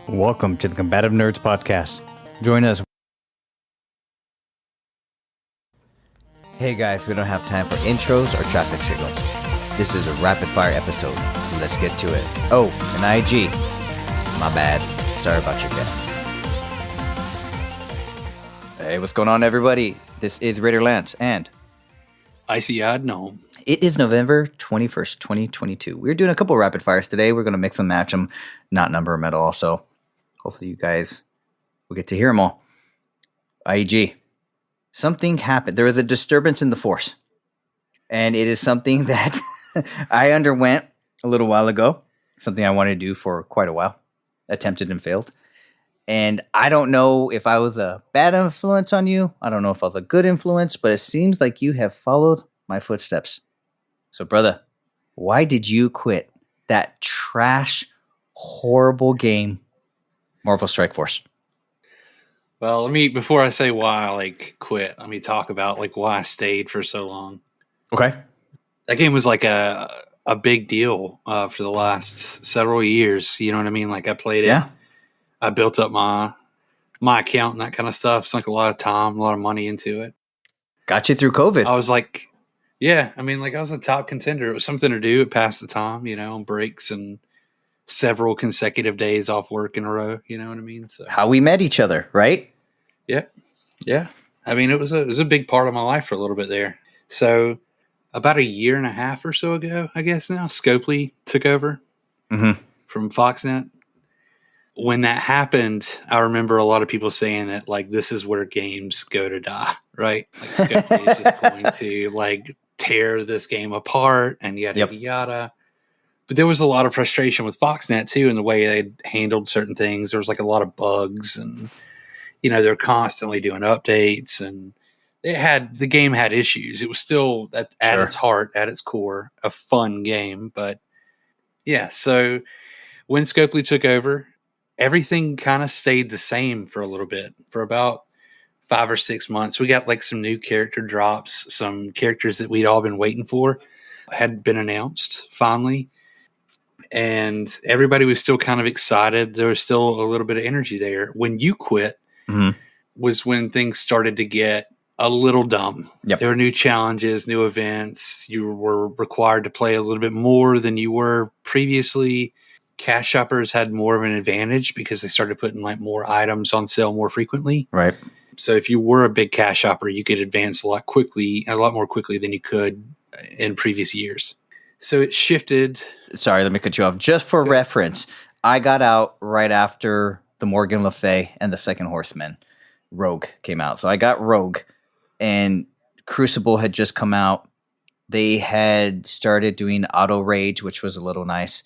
Welcome to the Combative Nerds Podcast. Join us. Hey guys, we don't have time for intros or traffic signals. This is a rapid fire episode. Let's get to it. Oh, an IG. My bad. Sorry about your cat. Hey, what's going on, everybody? This is Raiderlance and IceEyedGnome. It is November 21st, 2022. We're doing a couple rapid fires today. We're going to mix and match them, not number them at all. So hopefully you guys will get to hear them all. IEG. Something happened. There was a disturbance in the force. And it is something that I underwent a little while ago. Something I wanted to do for quite a while. Attempted and failed. And I don't know if I was a bad influence on you. I don't know if I was a good influence. But it seems like you have followed my footsteps. So, brother, why did you quit that trash, horrible game, Marvel Strike Force? Well, before I say why I quit, let me talk about why I stayed for so long. Okay. That game was a big deal for the last several years. You know what I mean? I played it. Yeah. I built up my account and that kind of stuff. Sunk a lot of time, a lot of money into it. Got you through COVID. I was yeah, I was a top contender. It was something to do. It passed the time, on breaks and several consecutive days off work in a row. You know what I mean? So how we met each other, right? Yeah. It was a big part of my life for a little bit there. So about a year and a half or so ago, I guess now, Scopely took over from Foxnet. When that happened, I remember a lot of people saying that this is where games go to die, right? Scopely is just going to tear this game apart and yada yada. But there was a lot of frustration with Foxnet too in the way they handled certain things. There was a lot of bugs and they're constantly doing updates and the game had issues. It was still at its heart, at its core, a fun game. But yeah, so when Scopely took over, everything kind of stayed the same for a little bit, for about 5 or 6 months. We got some new character drops, some characters that we'd all been waiting for had been announced finally. And everybody was still kind of excited. There was still a little bit of energy there. When you quit was when things started to get a little dumb. Yep. There were new challenges, new events. You were required to play a little bit more than you were previously. Cash shoppers had more of an advantage because they started putting more items on sale more frequently. Right. So if you were a big cash shopper, you could advance a lot more quickly than you could in previous years. So it shifted. Sorry, let me cut you off. Just for reference, I got out right after the Morgan Le Fay and the Second Horseman Rogue came out. So I got Rogue, and Crucible had just come out. They had started doing Auto Rage, which was a little nice.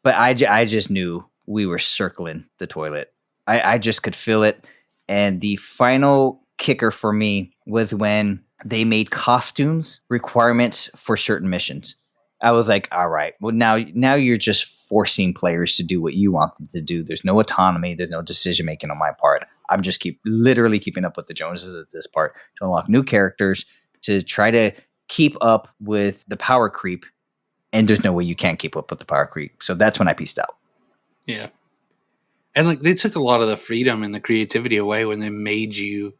But I just knew we were circling the toilet. I just could feel it. And the final kicker for me was when they made costumes requirements for certain missions. I was like, all right, well, now you're just forcing players to do what you want them to do. There's no autonomy. There's no decision-making on my part. I'm just literally keeping up with the Joneses at this part to unlock new characters, to try to keep up with the power creep. And there's no way you can't keep up with the power creep. So that's when I pieced out. Yeah. And they took a lot of the freedom and the creativity away when they made you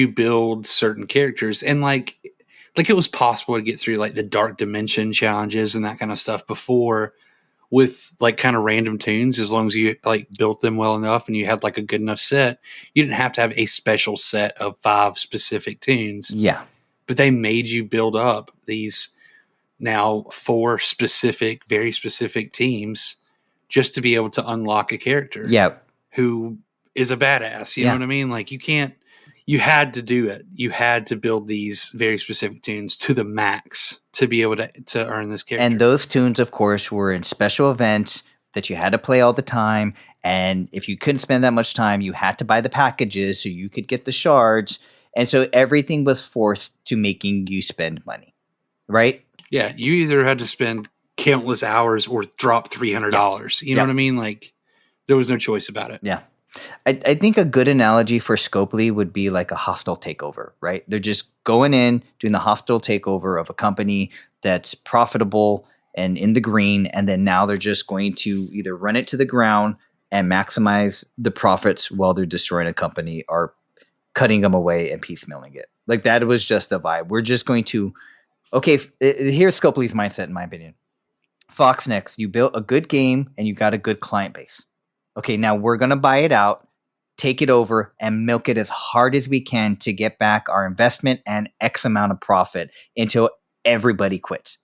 build certain characters. And it was possible to get through the Dark Dimension challenges and that kind of stuff before with kind of random tunes, as long as you built them well enough and you had a good enough set. You didn't have to have a special set of 5 specific tunes. Yeah. But they made you build up these now 4 very specific teams just to be able to unlock a character. Yeah. Who is a badass. You know what I mean? You had to do it. You had to build these very specific tunes to the max to be able to earn this character. And those tunes, of course, were in special events that you had to play all the time. And if you couldn't spend that much time, you had to buy the packages so you could get the shards. And so everything was forced to making you spend money, right? Yeah, you either had to spend countless hours or drop $300. You know what I mean? There was no choice about it. Yeah. I think a good analogy for Scopely would be like a hostile takeover, right? They're just going in, doing the hostile takeover of a company that's profitable and in the green, and then now they're just going to either run it to the ground and maximize the profits while they're destroying a company or cutting them away and piecemealing it. Like that was just a vibe. We're just going to, okay, here's Scopely's mindset in my opinion. Fox Next, you built a good game and you got a good client base. Okay, now we're going to buy it out, take it over, and milk it as hard as we can to get back our investment and X amount of profit until everybody quits.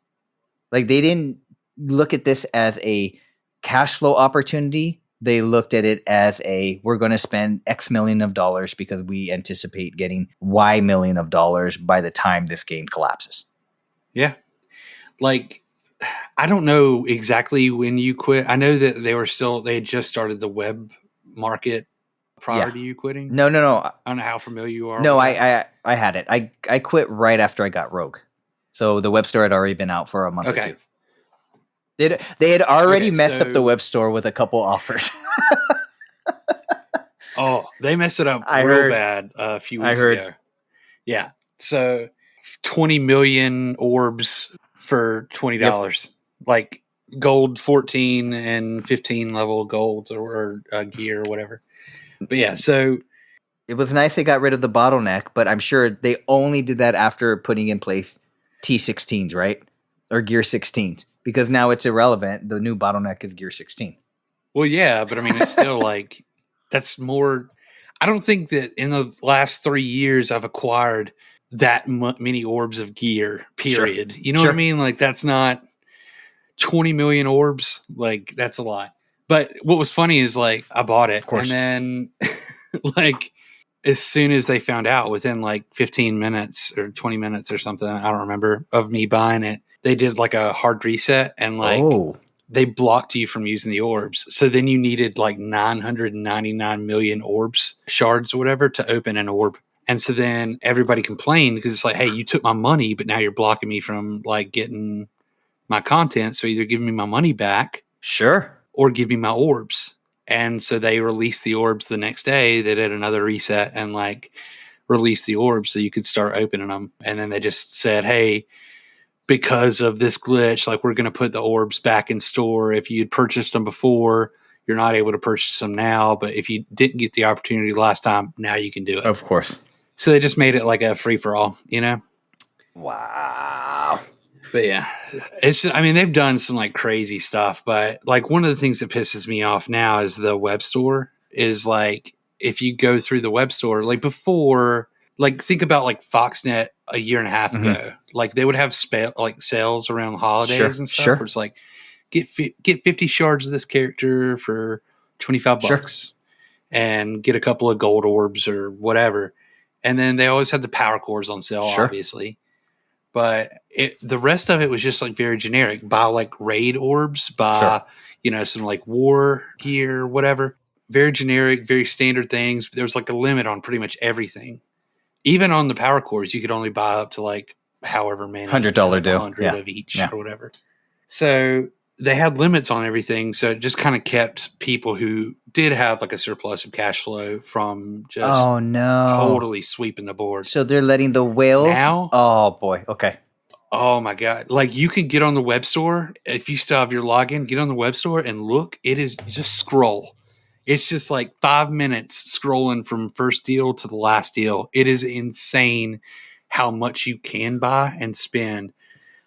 Like they didn't look at this as a cash flow opportunity. They looked at it as we're going to spend X million of dollars because we anticipate getting Y million of dollars by the time this game collapses. Yeah. Like, I don't know exactly when you quit. I know that they had just started the web market prior to you quitting. No. I don't know how familiar you are. No, I had it. I quit right after I got Rogue. So the web store had already been out for a month or two. They had already messed up the web store with a couple offers. Oh, they messed it up real bad a few weeks ago. Yeah. So 20 million orbs for $20. Yep. Like gold 14 and 15 level golds or gear or whatever. But yeah, so it was nice they got rid of the bottleneck, but I'm sure they only did that after putting in place T16s, right? Or Gear 16s, because now it's irrelevant. The new bottleneck is Gear 16. Well, yeah, but I mean, it's still like, that's more. I don't think that in the last 3 years I've acquired that many orbs of gear, period. Sure. You know what I mean? Like, that's not 20 million orbs. Like, that's a lot. But what was funny is, like, I bought it. Of course. And then, like, as soon as they found out, within like 15 minutes or 20 minutes or something, I don't remember, of me buying it, they did like a hard reset and like they blocked you from using the orbs. So then you needed like 999 million orbs, shards or whatever, to open an orb. And so then everybody complained because it's like, hey, you took my money, but now you're blocking me from like getting my content. So either give me my money back. Sure. Or give me my orbs. And so they released the orbs the next day. They did another reset and like released the orbs so you could start opening them. And then they just said, hey, because of this glitch, like we're going to put the orbs back in store. If you'd purchased them before, you're not able to purchase them now. But if you didn't get the opportunity last time, now you can do it. Of course. So they just made it like a free for all, you know? Wow. But yeah, it's just, I mean, they've done some like crazy stuff, but like one of the things that pisses me off now is the web store is like, if you go through the web store, like before, like think about like Foxnet a year and a half ago, like they would have like sales around holidays and stuff where it's like, get 50 shards of this character for $25 and get a couple of gold orbs or whatever. And then they always had the power cores on sale, obviously. But the rest of it was just like very generic. Buy like raid orbs, buy, you know, some like war gear, whatever. Very generic, very standard things. There was like a limit on pretty much everything. Even on the power cores, you could only buy up to like however many. $100 deal. 100 of each or whatever. So they had limits on everything. So it just kind of kept people who did have like a surplus of cash flow from just totally sweeping the board. So they're letting the whales now. Oh boy. Okay. Oh my God. Like you can get on the web store. If you still have your login, get on the web store and look. It is just scroll. It's just like 5 minutes scrolling from first deal to the last deal. It is insane how much you can buy and spend.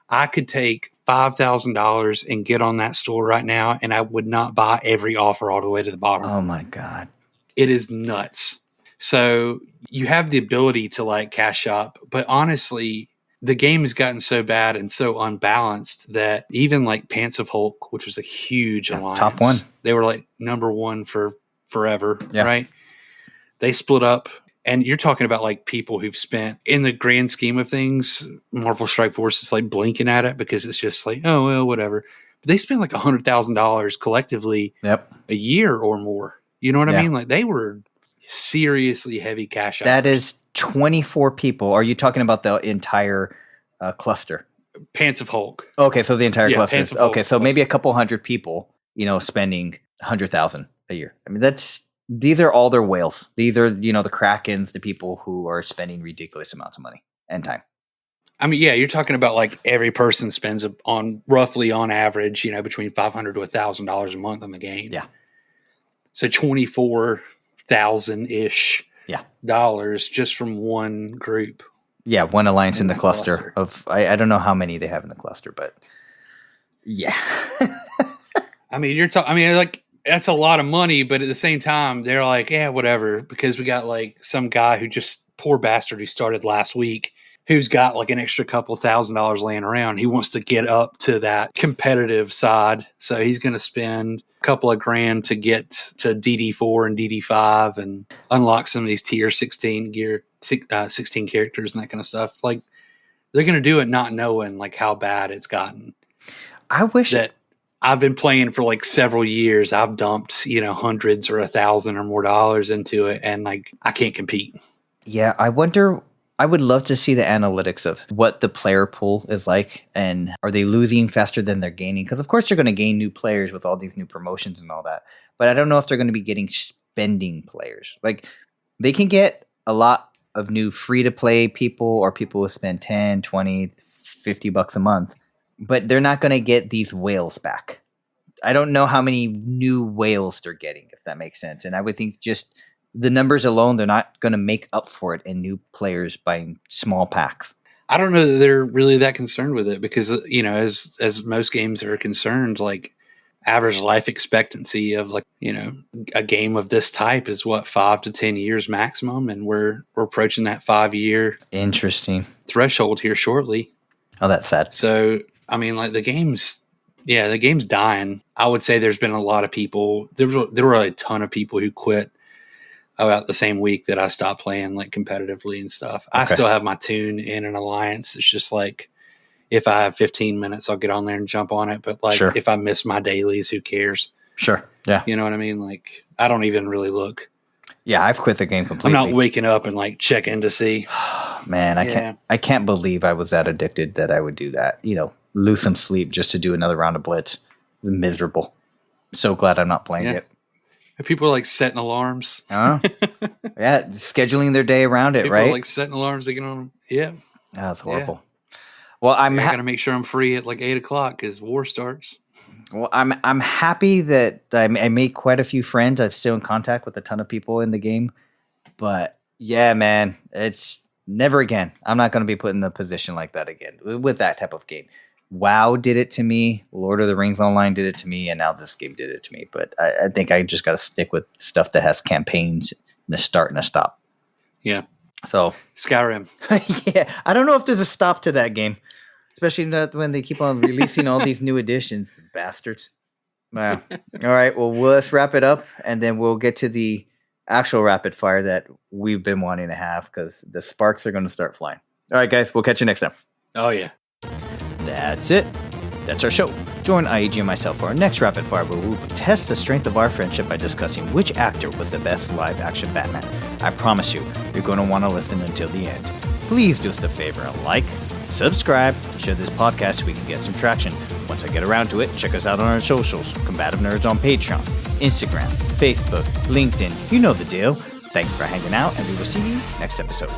I could take $5,000 and get on that store right now, and I would not buy every offer all the way to the bottom. Oh my God. It is nuts. So you have the ability to like cash shop, but honestly, the game has gotten so bad and so unbalanced that even like Pants of Hulk, which was a huge alliance, top one, they were like number one for forever, right? They split up. And you're talking about like people who've spent, in the grand scheme of things, Marvel Strike Force is like blinking at it because it's just like, oh, well, whatever. But they spent like $100,000 collectively a year or more. You know what I mean? Like they were seriously heavy cash out. That is 24 people. Are you talking about the entire cluster? Pants of Hulk. Okay, so the entire cluster. Pants of Hulk. Okay, so maybe a couple hundred people, you know, spending $100,000 a year. I mean, these are all their whales. These are, you know, the Krakens, the people who are spending ridiculous amounts of money and time. I mean, yeah, you're talking about like every person spends roughly on average, you know, between $500 to $1,000 a month on the game. Yeah. So $24,000-ish dollars just from one group. Yeah, one alliance in the cluster of I don't know how many they have in the cluster, but yeah. I mean, like that's a lot of money, but at the same time, they're like, yeah, whatever, because we got like some guy who poor bastard who started last week, who's got like an extra couple $1,000s laying around. He wants to get up to that competitive side. So he's going to spend a couple of grand to get to DD4 and DD5 and unlock some of these tier 16 16 characters and that kind of stuff. Like they're going to do it not knowing like how bad it's gotten. I wish that I've been playing for like several years. I've dumped, hundreds or $1,000 or more dollars into it. And like, I can't compete. Yeah. I would love to see the analytics of what the player pool is like. And are they losing faster than they're gaining? Because of course they're going to gain new players with all these new promotions and all that. But I don't know if they're going to be getting spending players. Like they can get a lot of new free to play people or people who spend 10, 20, $50 a month. But they're not going to get these whales back. I don't know how many new whales they're getting, if that makes sense. And I would think just the numbers alone, they're not going to make up for it in new players buying small packs. I don't know that they're really that concerned with it because, as most games are concerned, like average life expectancy of like, a game of this type is 5 to 10 years maximum. And we're approaching that 5-year interesting threshold here shortly. Oh, that's sad. So, I mean, like the game's dying. I would say there's been a lot of people. There were a ton of people who quit about the same week that I stopped playing like competitively and stuff. Okay. I still have my tune in an alliance. It's just like if I have 15 minutes, I'll get on there and jump on it. But like if I miss my dailies, who cares? Sure. Yeah. You know what I mean? Like I don't even really look. Yeah, I've quit the game completely. I'm not waking up and like checking to see. Man, I can't believe I was that addicted that I would do that. Lose some sleep just to do another round of Blitz. It's miserable. So glad I'm not playing it. People are like setting alarms. Yeah, scheduling their day around it, people right? Are like setting alarms to get on them. Yeah. That's horrible. Yeah. Well, I got to make sure I'm free at like 8:00 because war starts. Well, I'm happy that I made quite a few friends. I'm still in contact with a ton of people in the game. But yeah, man, it's never again. I'm not going to be put in a position like that again with that type of game. WoW did it to me. Lord of the Rings Online did it to me. And now this game did it to me. But I think I just got to stick with stuff that has campaigns and a start and a stop. Yeah. So Skyrim. Yeah. I don't know if there's a stop to that game. Especially when they keep on releasing all these new editions. Bastards. Wow. All right. Well, let's wrap it up. And then we'll get to the actual rapid fire that we've been wanting to have because the sparks are going to start flying. All right, guys. We'll catch you next time. Oh, yeah. That's it. That's our show. Join IEG and myself for our next rapid fire where we will test the strength of our friendship by discussing which actor was the best live action Batman. I promise you, you're going to want to listen until the end. Please do us a favor and like, subscribe, share this podcast so we can get some traction. Once I get around to it, check us out on our socials. Combative Nerds on Patreon, Instagram, Facebook, LinkedIn. You know the deal. Thanks for hanging out, and we will see you next episode.